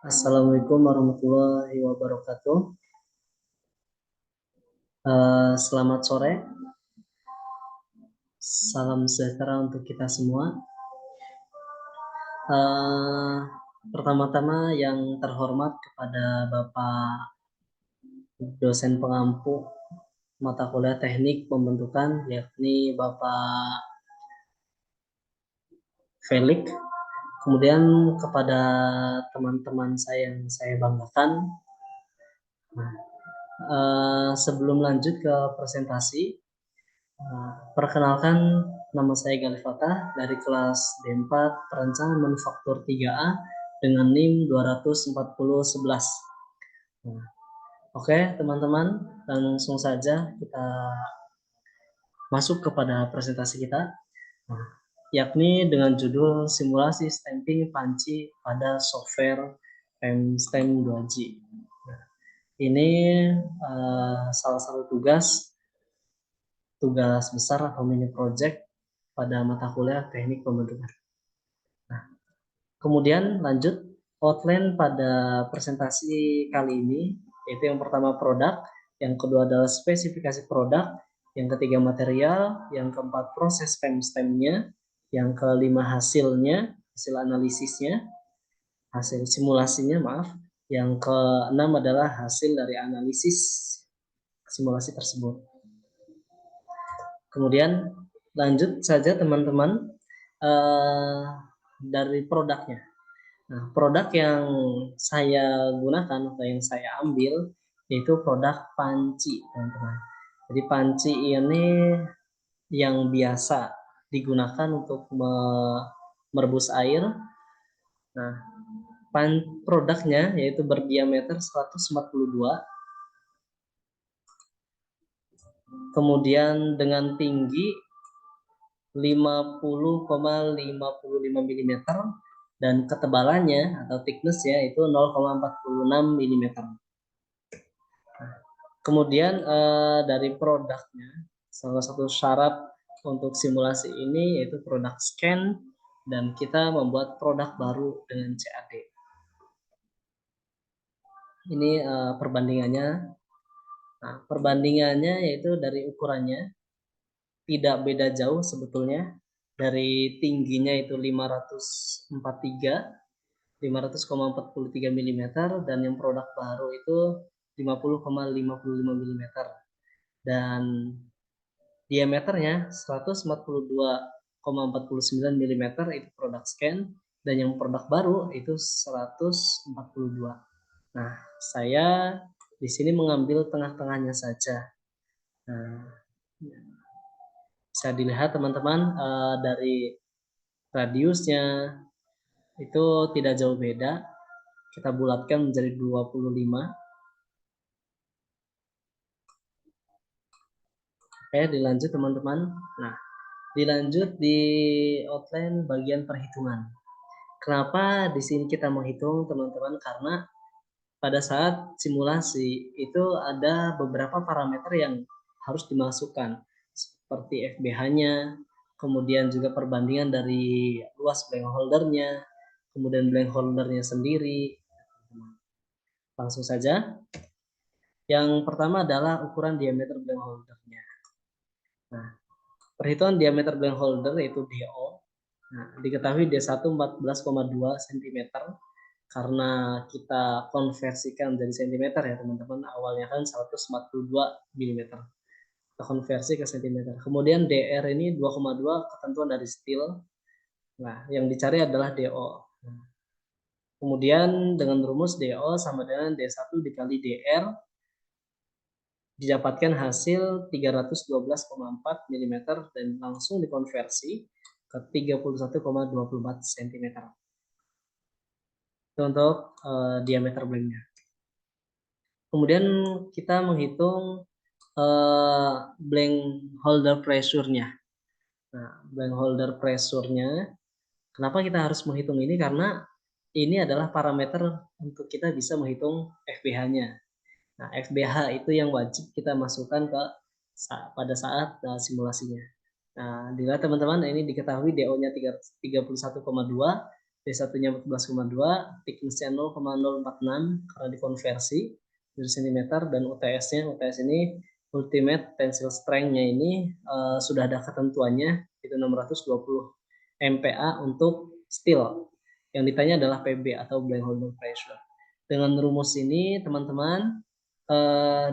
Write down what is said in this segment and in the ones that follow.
Assalamualaikum warahmatullahi wabarakatuh. Selamat sore, salam sejahtera untuk kita semua. Pertama-tama yang terhormat kepada Bapak dosen pengampu mata kuliah teknik pembentukan, yakni Bapak Felix. Kemudian kepada teman-teman saya yang saya banggakan. Sebelum lanjut ke presentasi, perkenalkan, nama saya Galih Fatah dari kelas D4 Perancangan Manufaktur 3A dengan NIM 24011. Oke, teman-teman, langsung saja kita masuk kepada presentasi kita, yakni dengan judul simulasi stamping panci pada software STEM 2G. Ini salah satu tugas besar atau mini project pada mata kuliah teknik pembentukan. Nah, kemudian lanjut outline pada presentasi kali ini, yaitu yang pertama produk, yang kedua adalah spesifikasi produk, yang ketiga material, yang keempat proses STEM-nya, yang kelima hasilnya, hasil analisisnya, hasil simulasinya, maaf, yang keenam adalah hasil dari analisis simulasi tersebut. Kemudian lanjut saja teman-teman dari produknya. Nah, produk yang saya gunakan atau yang saya ambil yaitu produk panci, teman-teman. Jadi panci ini yang biasa digunakan untuk merebus air. Nah, produknya yaitu berdiameter 142, kemudian dengan tinggi 50,55 mm dan ketebalannya atau thickness-nya itu 0,46 mm. Kemudian dari produknya, salah satu syarat untuk simulasi ini yaitu produk scan, dan kita membuat produk baru dengan CAD. Ini perbandingannya. Nah, perbandingannya yaitu dari ukurannya tidak beda jauh sebetulnya. Dari tingginya itu 500,43 mm, dan yang produk baru itu 50,55 mm, dan diameternya 142,49 mm itu produk scan, dan yang produk baru itu 142. Nah, saya di sini mengambil tengah-tengahnya saja. Nah, bisa dilihat teman-teman dari radiusnya itu tidak jauh beda. Kita bulatkan menjadi 25. Oke, dilanjut teman-teman. Nah, dilanjut di outline bagian perhitungan. Kenapa di sini kita menghitung, teman-teman? Karena pada saat simulasi itu ada beberapa parameter yang harus dimasukkan, seperti FBH-nya, kemudian juga perbandingan dari luas blank holdernya, kemudian blank holdernya sendiri. Langsung saja. Yang pertama adalah ukuran diameter blank holdernya. Nah, perhitungan diameter blank holder yaitu DO. Nah, diketahui D1 14,2 cm karena kita konversikan jadi cm ya teman-teman. Awalnya kan 142 mm. Kita konversi ke cm. Kemudian DR ini 2,2 ketentuan dari steel. Nah, yang dicari adalah DO. Nah, kemudian dengan rumus DO sama dengan D1 dikali DR didapatkan hasil 312,4 mm dan langsung dikonversi ke 31,24 cm. Itu untuk diameter blanknya. Kemudian kita menghitung blank holder pressure-nya. Nah, blank holder pressure-nya, kenapa kita harus menghitung ini? Karena ini adalah parameter untuk kita bisa menghitung FBH-nya. Nah, FBH itu yang wajib kita masukkan pada saat simulasinya. Nah, bila teman-teman ini diketahui DO-nya 31,2, D1-nya 14,2, thickness-nya 0,046 karena dikonversi dari cm, dan UTS-nya, UTS ini ultimate tensile strength-nya ini sudah ada ketentuannya, itu 620 MPa untuk steel. Yang ditanya adalah PB atau blank holder pressure. Dengan rumus ini teman-teman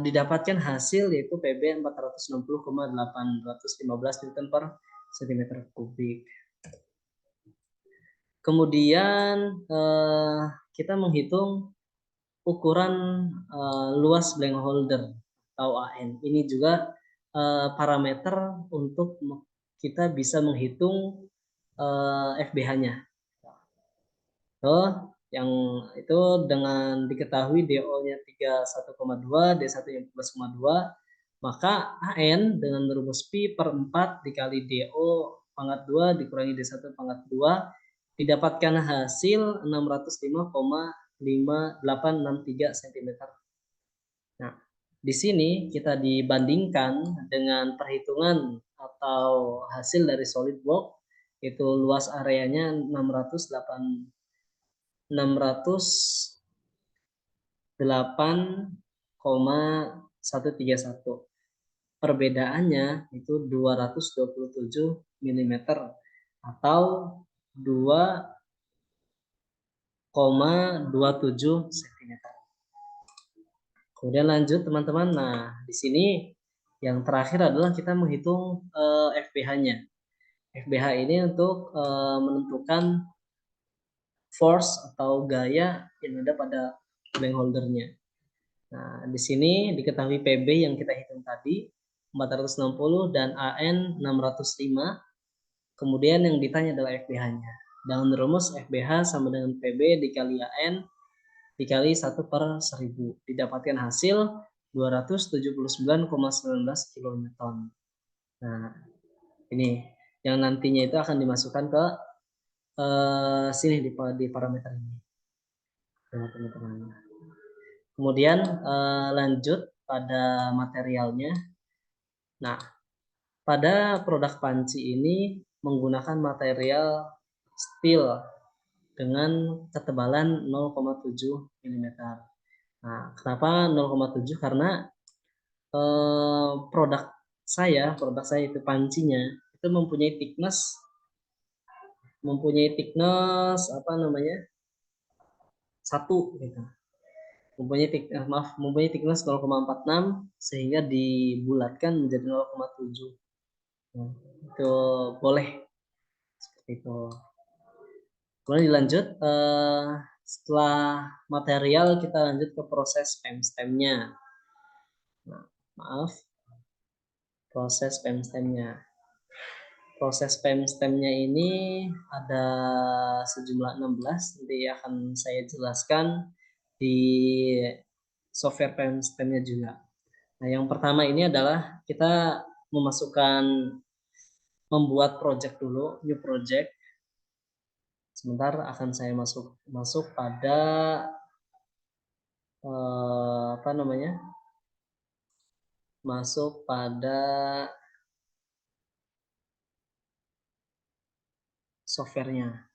didapatkan hasil yaitu PB 460,815 Newton per cm kubik. Kemudian kita menghitung ukuran luas blank holder atau AN. Ini juga parameter untuk kita bisa menghitung FBH-nya. Yang itu dengan diketahui DO-nya 31,2, D1-nya 14,2, maka AN dengan rumus Pi per 4 dikali DO pangkat 2 dikurangi D1 pangkat 2 didapatkan hasil 605,5863 cm. Nah, di sini kita dibandingkan dengan perhitungan atau hasil dari solid block, itu luas areanya 608,131. Perbedaannya itu 227 mm atau 2,27 cm. Kemudian lanjut teman-teman. Nah, di sini yang terakhir adalah kita menghitung FBH-nya. FBH ini untuk menentukan force atau gaya yang ada pada blank holdernya. Nah, di sini diketahui PB yang kita hitung tadi 460 dan AN 605. Kemudian yang ditanya adalah FBH-nya. Dengan rumus FBH sama dengan PB dikali AN dikali 1 per 1000. Didapatkan hasil 279,19 kN. Nah, ini yang nantinya itu akan dimasukkan ke sini di parameter ini. Nah, teman-teman. Kemudian lanjut pada materialnya. Nah, pada produk panci ini menggunakan material steel dengan ketebalan 0,7 mm. Nah, kenapa 0,7? Karena produk saya itu pancinya itu mempunyai thickness apa namanya? 1 gitu. Mempunyai thickness 0,46 sehingga dibulatkan menjadi 0,7. Nah, itu boleh seperti itu. Kemudian dilanjut setelah material kita lanjut ke proses PEM-STEM-nya. Nah, maaf, proses PEM-STEM-nya. Proses PEM-STEM-nya ini ada sejumlah 16, nanti akan saya jelaskan di software PEM-STEM-nya juga. Nah, yang pertama ini adalah kita membuat project dulu, new project. Sebentar akan saya masuk pada apa namanya? Masuk pada softwarenya.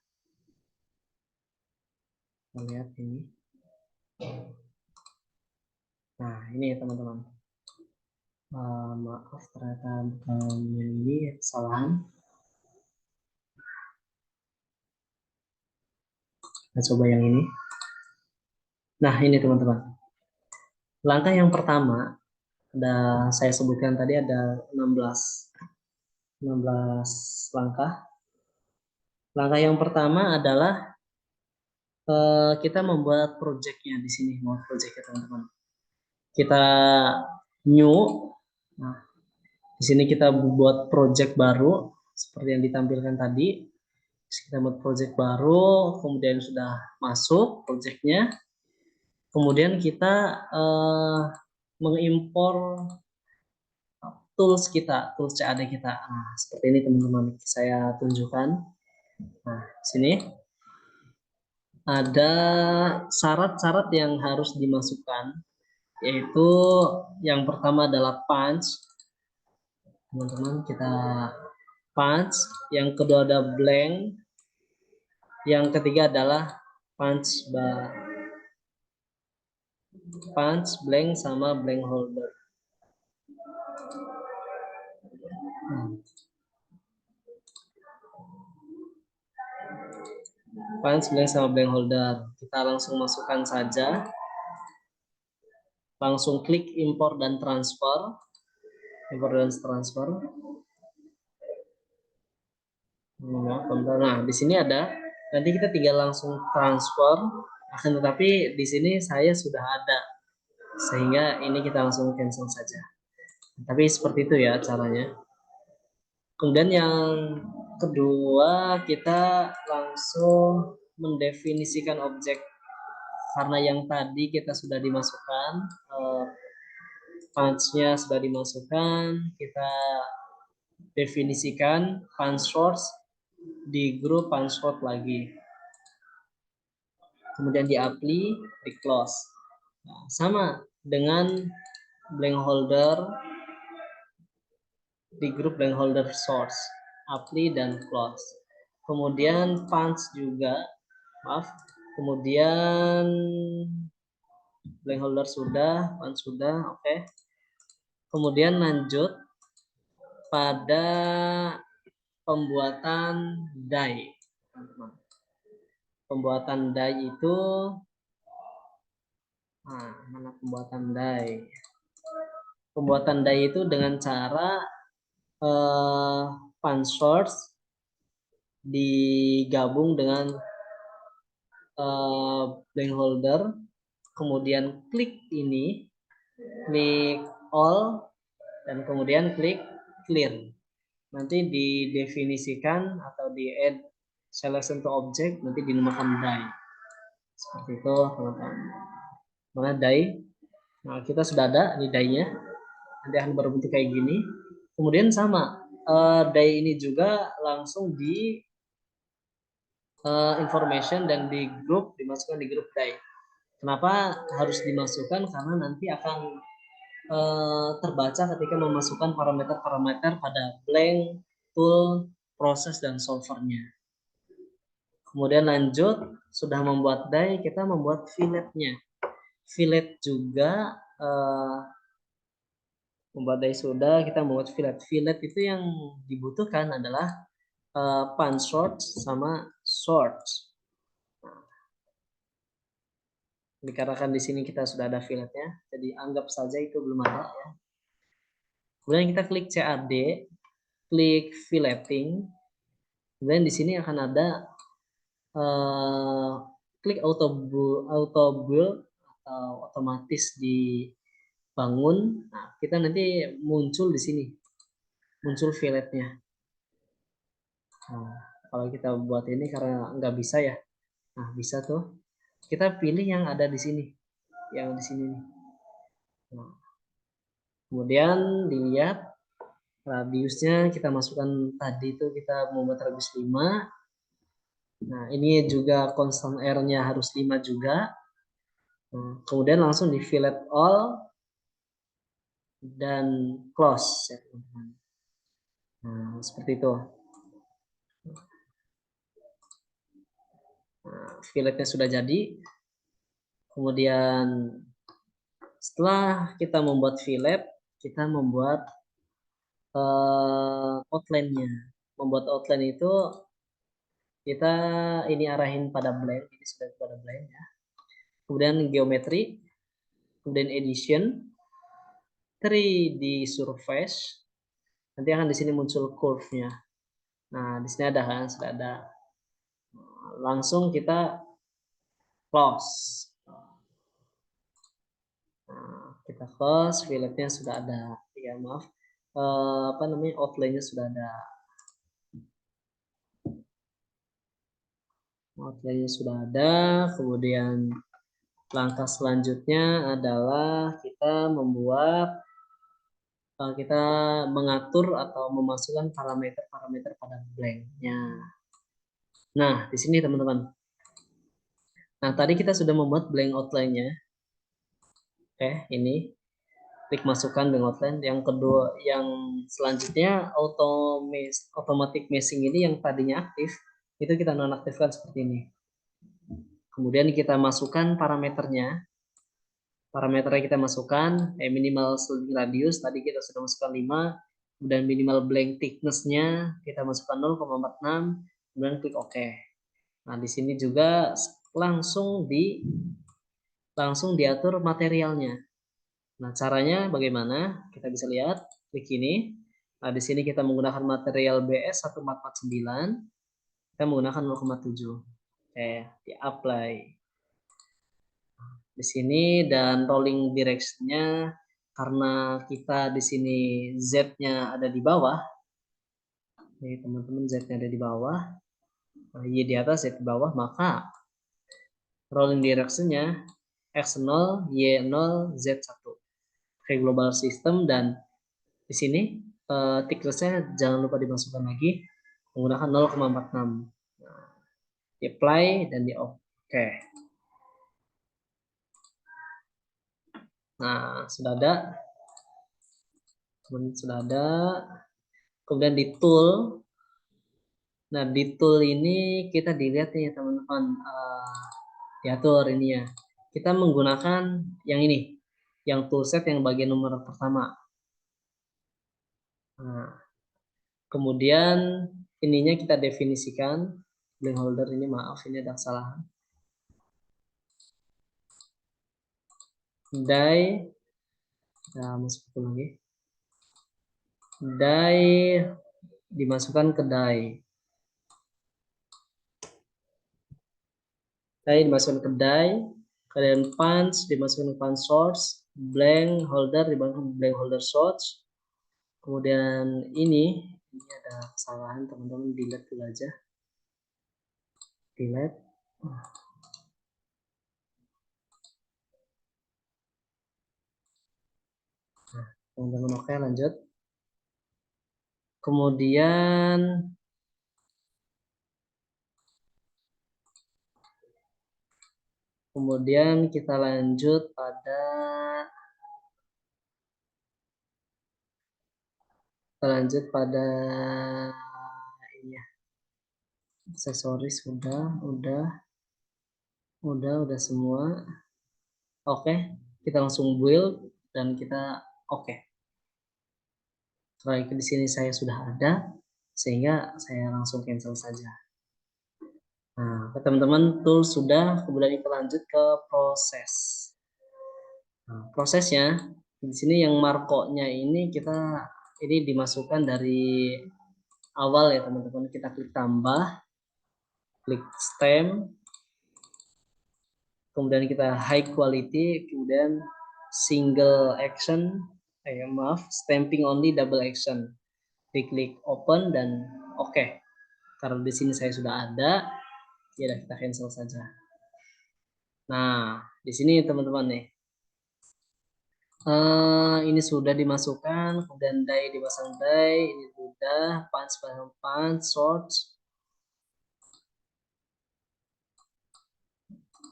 Lihat ini. Nah, ini ya teman-teman. Maaf ternyata bukan ini kesalahan. Kita coba yang ini. Nah, ini teman-teman. Langkah yang pertama saya sebutkan tadi ada 16 langkah. Langkah yang pertama adalah kita membuat projectnya di sini, mau projectnya teman-teman. Kita new. Nah, di sini kita buat project baru seperti yang ditampilkan tadi. Kita buat project baru, kemudian sudah masuk projectnya. Kemudian kita mengimpor tools CAD kita. Nah, seperti ini teman-teman, saya tunjukkan. Nah, sini ada syarat-syarat yang harus dimasukkan, yaitu yang pertama adalah punch. Teman-teman, kita punch, yang kedua ada blank, yang ketiga adalah punch bar. Punch, blank, sama blank holder. Punch, blank, sama blank holder. Kita langsung masukkan saja. Langsung klik import dan transfer. Import dan transfer. Nah, di sini ada. Nanti kita tinggal langsung transfer. Akan tetapi di sini saya sudah ada. Sehingga ini kita langsung cancel saja. Tapi seperti itu ya caranya. Kemudian yang kedua, kita langsung mendefinisikan objek. Karena yang tadi kita sudah dimasukkan, punch-nya sudah dimasukkan, kita definisikan punch source di grup punch source lagi. Kemudian di apply, di close. Nah, sama dengan blank holder di grup blank holder source, apply dan close. Kemudian punch juga, maaf. Kemudian blank holder sudah, punch sudah, oke. Kemudian lanjut pada pembuatan die. Pembuatan die itu, mana pembuatan die? Pembuatan die itu dengan cara punch source digabung dengan blank holder, kemudian klik ini, klik all, dan kemudian klik clear. Nanti didefinisikan atau di add selection to object, nanti dinamakan die. Seperti itu teman-teman. Mana die? Nah, kita sudah ada ini die-nya. Nanti akan berbentuk kayak gini. Kemudian sama, die ini juga langsung di information dan di grup, dimasukkan di grup die. Kenapa harus dimasukkan? Karena nanti akan terbaca ketika memasukkan parameter-parameter pada blank, tool, proses, dan solvernya. Kemudian lanjut, sudah membuat die, kita membuat filletnya. Fillet juga, membuat die sudah, kita membuat fillet. Fillet itu yang dibutuhkan adalah punch source sama source. Dikarenakan di sini kita sudah ada filletnya, jadi anggap saja itu belum ada ya. Kemudian kita klik CAD, klik filleting. Kemudian di sini akan ada klik auto build atau otomatis dibangun. Nah, kita nanti muncul di sini, muncul filletnya. Nah, kalau kita buat ini karena nggak bisa ya, nah bisa tuh. Kita pilih yang ada di sini, yang di sini nih. Nah, kemudian dilihat radiusnya, kita masukkan tadi itu kita membuat radius 5. Nah, ini juga constant R-nya harus 5 juga. Nah, kemudian langsung di fillet all dan close ya teman-teman. Nah, seperti itu. Nah, filletnya sudah jadi. Kemudian setelah kita membuat fillet, kita membuat outline-nya. Membuat outline itu kita ini arahin pada blend, ini sudah pada blend ya. Kemudian geometri, kemudian edition, 3D surface. Nanti akan di sini muncul curve-nya. Nah, di sini ada kan, sudah ada. Langsung kita close. Nah, kita close, filletnya sudah ada. Ya, maaf. Apa namanya, outline-nya sudah ada. Outline-nya sudah ada. Kemudian langkah selanjutnya adalah kita membuat, kita mengatur atau memasukkan parameter-parameter pada blank-nya. Nah, di sini teman-teman. Nah, tadi kita sudah membuat blank outline-nya. Oke, ini. klik masukkan Bank Outline. Yang kedua, yang selanjutnya automatic meshing ini yang tadinya aktif itu kita nonaktifkan seperti ini. Kemudian kita masukkan parameternya. Parameternya kita masukkan minimal sliding radius tadi kita sudah masukkan 5, kemudian minimal blank thickness-nya kita masukkan 0,46, kemudian klik OK. Nah, di sini juga langsung diatur materialnya. Nah, caranya bagaimana? Kita bisa lihat klik ini. Nah, di sini kita menggunakan material BS 1449, kita menggunakan 0,7. Oke, di-apply di sini, dan rolling direction-nya karena kita di sini Z-nya ada di bawah. Nih, teman-teman, Z-nya ada di bawah, Y di atas, Z di bawah, maka rolling direction-nya X0, Y0, Z1. Oke, global system, dan di sini thickness-nya jangan lupa dimasukkan lagi menggunakan 0,46. Nah, di apply dan di off. Oke. Nah, sudah ada. Sudah ada. Kemudian di tool. Nah, di tool ini kita dilihat nih teman-teman, diatur ini ya. Kita menggunakan yang ini, yang toolset yang bagian nomor pertama. Nah, kemudian ininya kita definisikan. Blank holder ini, maaf, ini ada kesalahan. Die, nah, masuk lagi. Die dimasukkan ke die. Die dimasukkan ke die. Kemudian punch dimasukkan ke punch source. Blank holder dimasukkan ke blank holder source. Kemudian ini ada kesalahan teman-teman, delete dulu aja. Delete. Nah, teman-teman, oke, lanjut. Kemudian kita lanjut pada ini ya. Aksesoris udah semua. Oke, kita langsung build dan kita oke. Setelah di sini saya sudah ada, sehingga saya langsung cancel saja. Nah, teman-teman, tool sudah, kemudian kita lanjut ke proses. Nah, prosesnya di sini yang marco-nya ini ini dimasukkan dari awal ya teman-teman. Kita klik tambah, klik stem, kemudian kita high quality, kemudian single action, stamping only double action. Klik open dan oke. Karena di sini saya sudah ada, ya kita cancel saja. Nah, di sini teman-teman nih, ini sudah dimasukkan, kemudian die dipasang die, ini sudah punch pasang punch, short.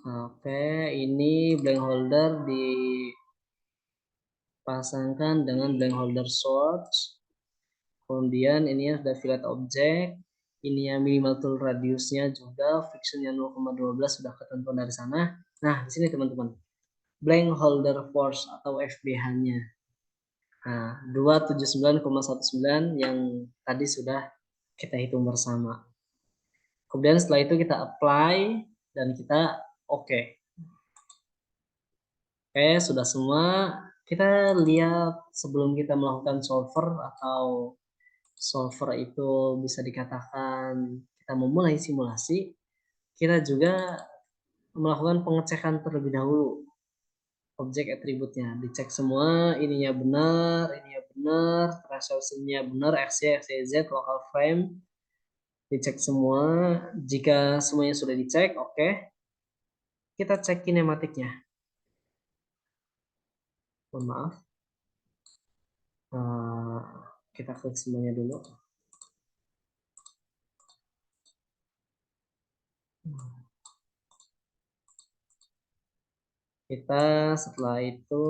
Oke, ini blank holder dipasangkan dengan blank holder short. Kemudian ini sudah fillet object, ini ya minimal tool radiusnya juga, frictionnya 0,12 sudah ketentuan dari sana. Nah, di sini teman-teman, blank holder force atau FBH-nya. Nah, 279,19 yang tadi sudah kita hitung bersama. Kemudian setelah itu kita apply dan kita oke. Oke, sudah semua. Kita lihat sebelum kita melakukan solver itu bisa dikatakan kita memulai simulasi, kita juga melakukan pengecekan terlebih dahulu objek atributnya, dicek semua, ininya benar, thresholdnya benar, XY, XYZ, local frame, dicek semua. Jika semuanya sudah dicek, oke, kita cek kinematiknya. Mohon maaf, kita klik semuanya dulu. Kita setelah itu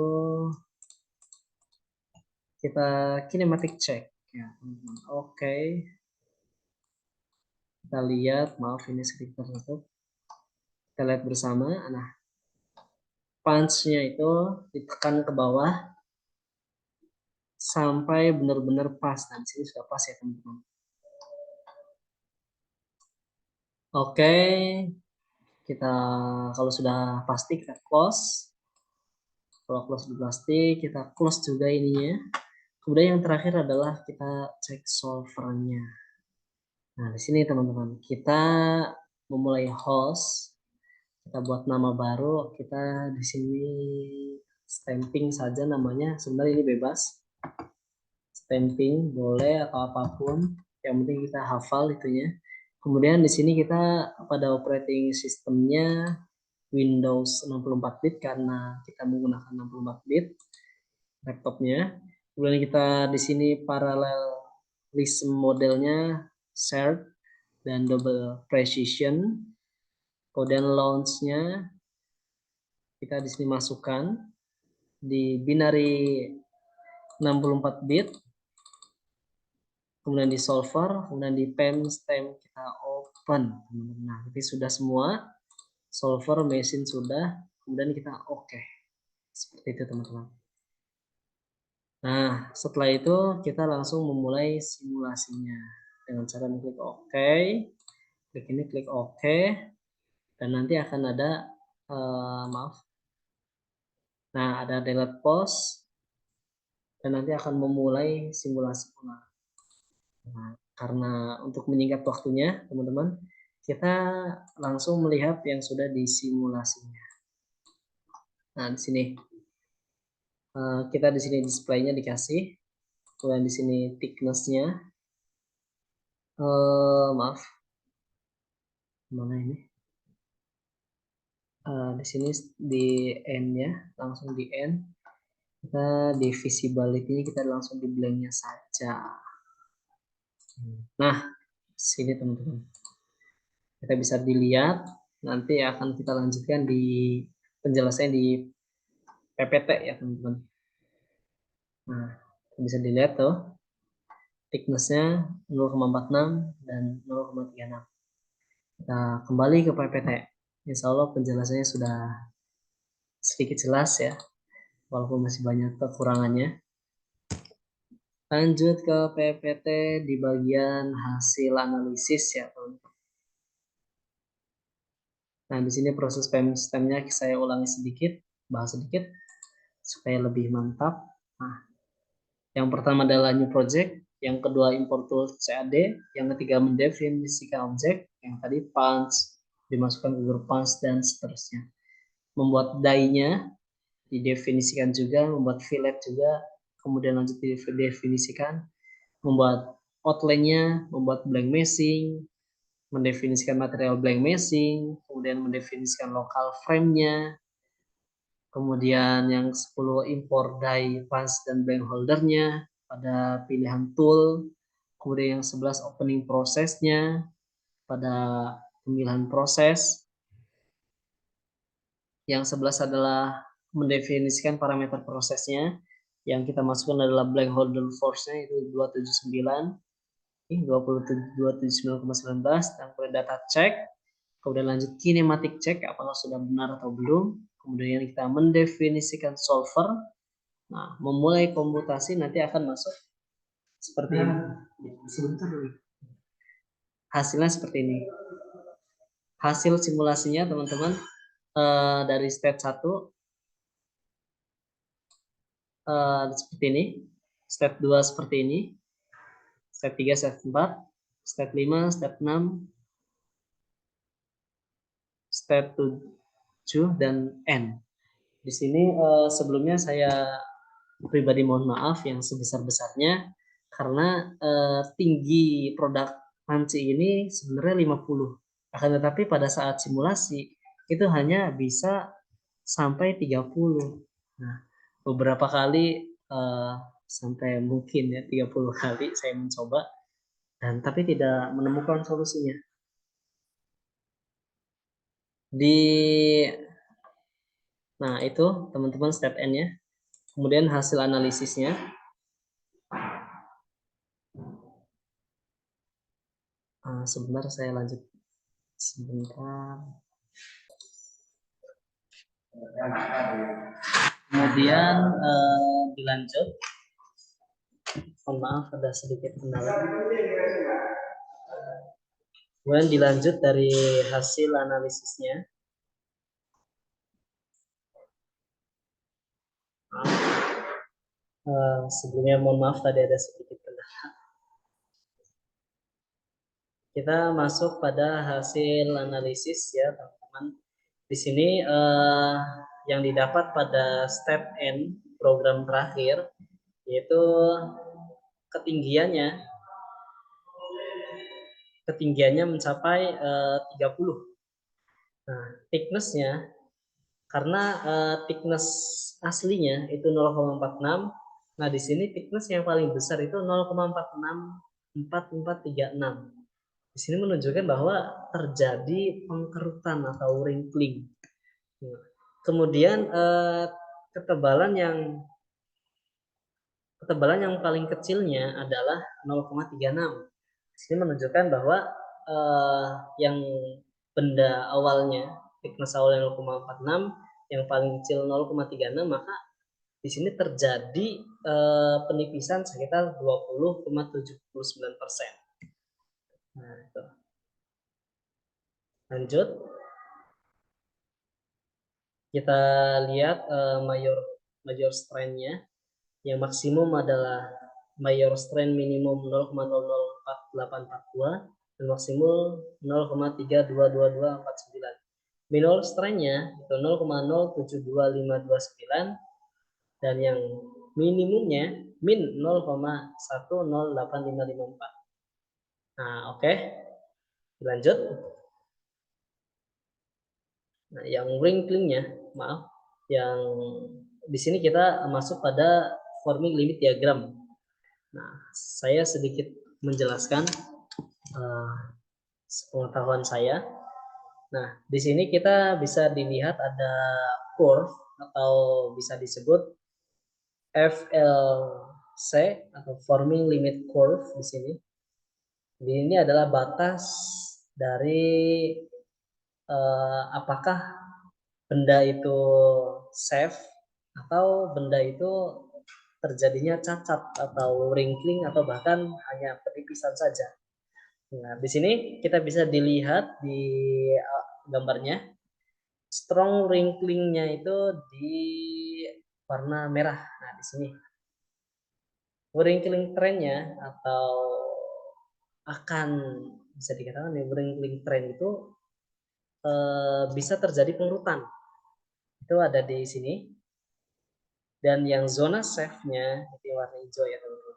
kita kinematic check ya teman-teman. Oke, kita lihat, maaf ini sedikit tertutup, kita lihat bersama. Nah, punch-nya itu ditekan ke bawah sampai benar-benar pas. Nah, di sini sudah pas ya teman-teman. Oke, kita kalau sudah pasti kita close. Kalau close di plastik, kita close juga ininya. Kemudian yang terakhir adalah kita cek solvernya. Nah, di sini teman-teman, kita memulai host, kita buat nama baru, kita di sini stamping saja namanya. Sebenarnya ini bebas. Stamping boleh atau apapun, yang penting kita hafal itunya. Kemudian di sini kita pada operating sistemnya Windows 64 bit karena kita menggunakan 64 bit laptopnya. Kemudian kita di sini parallelism modelnya shared dan double precision. Kemudian launch-nya kita di sini masukkan di binary 64 bit. Kemudian di solver, kemudian di pen stem kita open. Nah, ini sudah semua. Solver mesin sudah, kemudian kita oke. Seperti itu teman-teman. Nah, setelah itu kita langsung memulai simulasinya dengan cara mengklik OK, klik ini klik OK, dan nanti akan ada maaf. Nah, ada delete pause dan nanti akan memulai simulasi ulang. Nah, karena untuk menyingkat waktunya, teman-teman, kita langsung melihat yang sudah disimulasinya. Nah, di sini kita di sini displaynya dikasih, kemudian di sini thickness-nya, maaf, mana ini? Di sini di N-nya, langsung di N. Kita di visibility kita langsung di blank-nya saja. Nah, sini teman-teman. Kita bisa dilihat, nanti akan kita lanjutkan di penjelasan di PPT ya teman-teman. Nah, bisa dilihat tuh, thickness-nya 0,46 dan 0,36. Kita kembali ke PPT. Insya Allah penjelasannya sudah sedikit jelas ya, walaupun masih banyak kekurangannya. Lanjut ke PPT di bagian hasil analisis ya teman-teman. Nah, di sini proses stemnya saya ulangi sedikit, bahas sedikit supaya lebih mantap. Nah, yang pertama adalah new project, yang kedua import tool CAD, yang ketiga mendefinisikan objek, yang tadi punch, dimasukkan ke grup punch dan seterusnya. Membuat die-nya didefinisikan juga, membuat fillet juga, kemudian lanjut didefinisikan, membuat outline-nya, membuat blank meshing, mendefinisikan material blank meshing, kemudian mendefinisikan local frame-nya, kemudian yang 10 import die punch dan blank holder-nya pada pilihan tool, kemudian yang 11 opening prosesnya pada pemilihan proses, yang 11 adalah mendefinisikan parameter prosesnya, yang kita masukkan adalah blank holder force-nya itu 279, 279,19, dan kemudian data check, kemudian lanjut kinematic check apakah sudah benar atau belum, kemudian kita mendefinisikan solver. Nah, memulai komputasi nanti akan masuk seperti ini. Sebentar dulu. Hasilnya seperti ini. Hasil simulasinya teman-teman dari step 1 seperti ini, step 2 seperti ini, step 3, step 4, step 5, step 6, step 7, dan N. Di sini sebelumnya saya pribadi mohon maaf yang sebesar-besarnya karena tinggi produk panci ini sebenarnya 50. Akan tetapi pada saat simulasi itu hanya bisa sampai 30. Nah, beberapa kali sampai mungkin ya 30 kali saya mencoba dan tapi tidak menemukan solusinya. Di Nah, itu teman-teman step N-nya. Kemudian hasil analisisnya. Sebentar, saya lanjut sebentar. Kemudian dilanjut. Mohon maaf ada sedikit kendala. Kemudian dilanjut dari hasil analisisnya. Sebelumnya mohon maaf tadi ada sedikit kendala. Kita masuk pada hasil analisis ya teman-teman. Di sini yang didapat pada step N program terakhir yaitu ketinggiannya mencapai 30. Nah, thickness-nya karena thickness aslinya itu 0,46. Nah, di sini thickness yang paling besar itu 0,464436. Di sini menunjukkan bahwa terjadi pengkerutan atau wrinkling. Kemudian ketebalan yang paling kecilnya adalah 0,36. Di sini menunjukkan bahwa yang benda awalnya thickness awalnya 0,46, yang paling kecil 0,36, maka di sini terjadi penipisan sekitar 20,79%. Nah, itu. Lanjut, kita lihat major strength-nya. Yang maksimum adalah major strength minimum 0,004842 dan maksimum 0,322249. Minor strength-nya itu 0,072529 dan yang minimumnya min 0,108554. Nah, oke. Lanjut. Nah, yang wrinklingnya, maaf, yang di sini kita masuk pada forming limit diagram. Nah, saya sedikit menjelaskan pengetahuan saya. Nah, di sini kita bisa dilihat ada curve atau bisa disebut FLC atau forming limit curve di sini. Ini adalah batas dari apakah benda itu safe atau benda itu terjadinya cacat atau wrinkling atau bahkan hanya penipisan saja. Nah, di sini kita bisa dilihat di gambarnya, strong wrinklingnya itu di warna merah. Nah, di sini wrinkling trendnya atau akan bisa dikatakan wrinkling trend itu bisa terjadi pengurutan. Itu ada di sini. Dan yang zona safe-nya itu warna hijau ya teman-teman.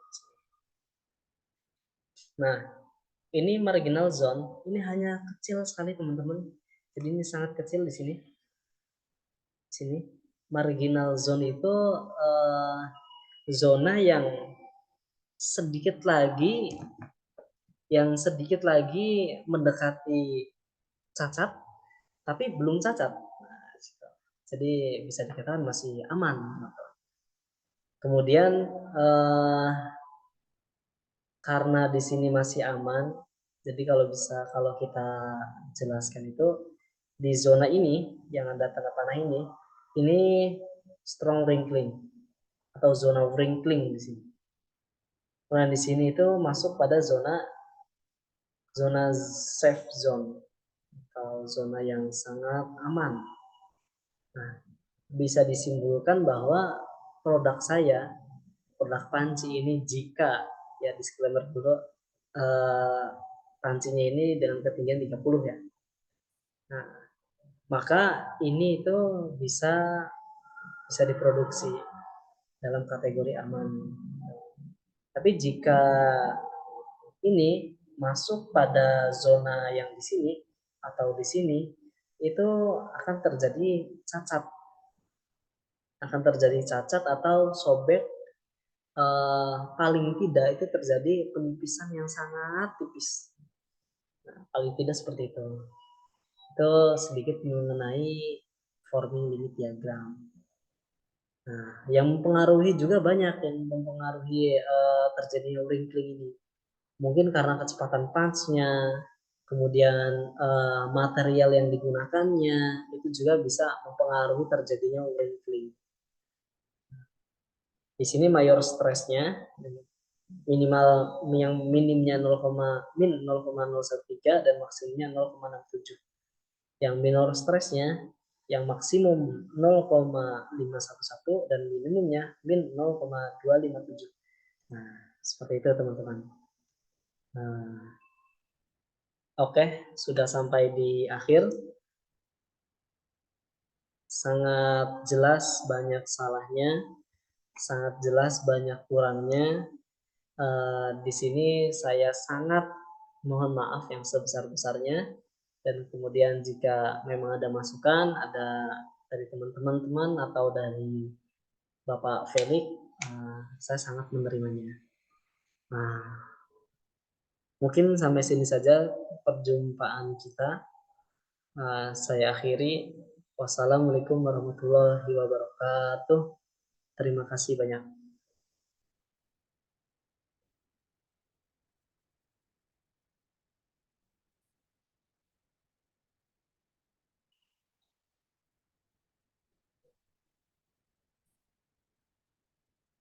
Nah, ini marginal zone, ini hanya kecil sekali teman-teman. Jadi ini sangat kecil di sini. Sini marginal zone itu zona yang sedikit lagi mendekati cacat tapi belum cacat. Nah, jadi bisa dikatakan masih aman. Kemudian karena di sini masih aman, jadi kalau kita jelaskan itu di zona ini yang ada tanda panah ini strong wrinkling atau zona wrinkling di sini. Nah, di sini itu masuk pada zona safe zone atau zona yang sangat aman. Nah, bisa disimpulkan bahwa produk panci ini, jika ya disclaimer dulu, pancinya ini dengan ketinggian 30 ya. Nah, maka ini itu bisa diproduksi dalam kategori aman. Tapi jika ini masuk pada zona yang di sini atau di sini, itu akan terjadi cacat. Atau sobek, paling tidak itu terjadi penipisan yang sangat tipis. Nah, paling tidak seperti itu. Itu sedikit mengenai forming limit diagram. Nah, yang mempengaruhi juga banyak yang mempengaruhi terjadinya wrinkling ini. Mungkin karena kecepatan punch-nya, kemudian material yang digunakannya, itu juga bisa mempengaruhi terjadinya wrinkling. Di sini mayor stresnya minimal yang minimnya 0,013 dan maksimumnya 0,67. Yang minor stresnya yang maksimum 0,511 dan minimumnya min 0,257. Nah, seperti itu teman-teman. Nah, oke, sudah sampai di akhir. Sangat jelas banyak salahnya, sangat jelas banyak kurangnya. Di sini saya sangat mohon maaf yang sebesar-besarnya. Dan kemudian jika memang ada masukan, ada dari teman-teman atau dari Bapak Felix, saya sangat menerimanya. Nah, mungkin sampai sini saja perjumpaan kita. Saya akhiri. Wassalamualaikum warahmatullahi wabarakatuh. Terima kasih banyak.